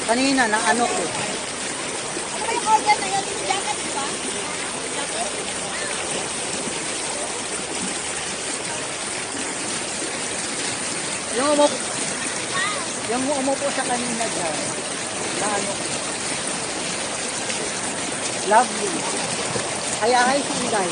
Kanina, na ano ko. Ano ba yung order na yun? Yung jacket, di ba? Jacket? Yung umupo, yung umupo sa kanina dyan, na ano ko. Lovely. Kaya hi, Sinday.